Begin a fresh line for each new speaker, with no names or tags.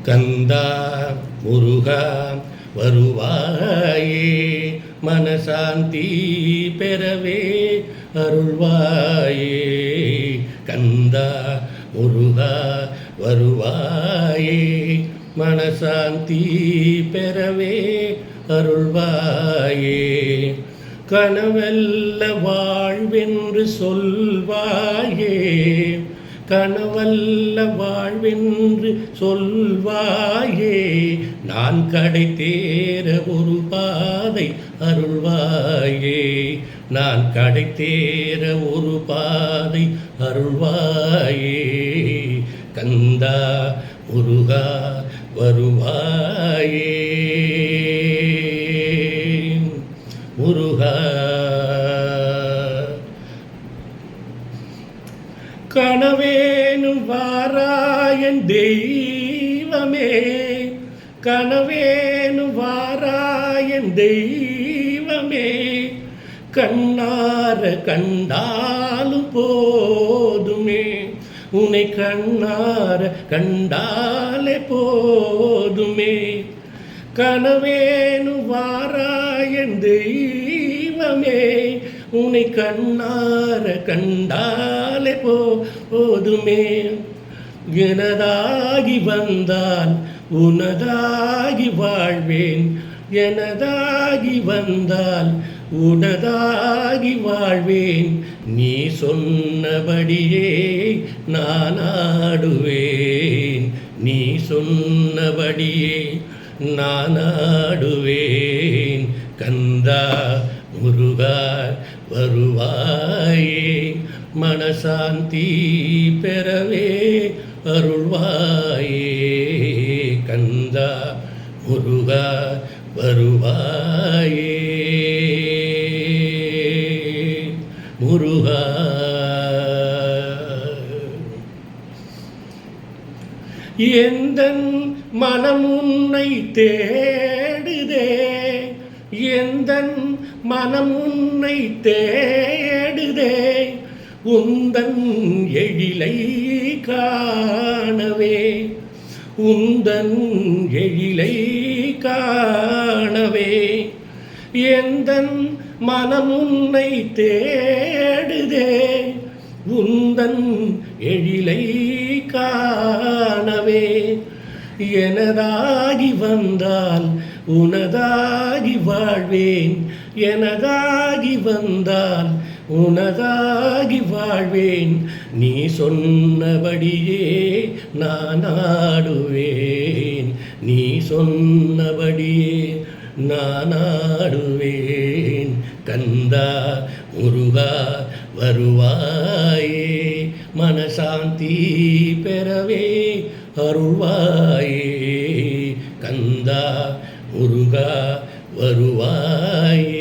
கந்தா முருகா வருவாயே, மனசாந்தி பெறவே அருள்வாயே. கந்தா முருகா வருவாயே, மனசாந்தி பெறவே அருள்வாயே. கனவல்ல வாழ்வென்று சொல்வாயே, கனவல்ல வாழ்வென்று சொல்வாயே. நான் கடை தேர ஒரு பாதை அருள்வாயே, நான் கடை தேர ஒரு பாதை அருள்வாயே. கந்தா முருகா வருவாயே, முருகா. கனவேனும் வாராயன் தெய்வமே, கனவேனும் வாராயன் தெய்வமே. கண்ணார கண்டாலும் போதுமே, உன்னை கண்ணார கண்டாலே போதுமே. கனவேனும் வாராயன் தெய்வமே, உன்னை கண்ணார கண்டாலே போதுமே. எனதாகி வந்தால் உனதாகி வாழ்வேன், எனதாகி வந்தால் உனதாகி வாழ்வேன். நீ சொன்னபடியே நான் ஆடுவேன், நீ சொன்னபடியே நான் ஆடுவேன். கந்தா முருகா வருவாயே, மனசாந்தி பெறவே அருள்வாயே. கந்தா முருகா வருவாயே, முருகா. எந்தன் மனம் உன்னை தேடுதே, எந்தன் மனம் உன்னை தேடுதே. உந்தன் எழிலை காணவே, உந்தன் எழிலை காணவே. எந்தன் மனம் உன்னை தேடுதே, உந்தன் எழிலை காணவே. எனதாகி வந்தால் உனதாகி வாழ்வேன், எனதாகி வந்தால் உனதாகி வாழ்வேன். நீ சொன்னபடியே நான் ஆடுவேன், நீ சொன்னபடியே நான் ஆடுவேன். கந்தா முருகா வருவாயே, மனசாந்தி பெறவே அருள்வாயே. கந்தா முருகா வருவாயே.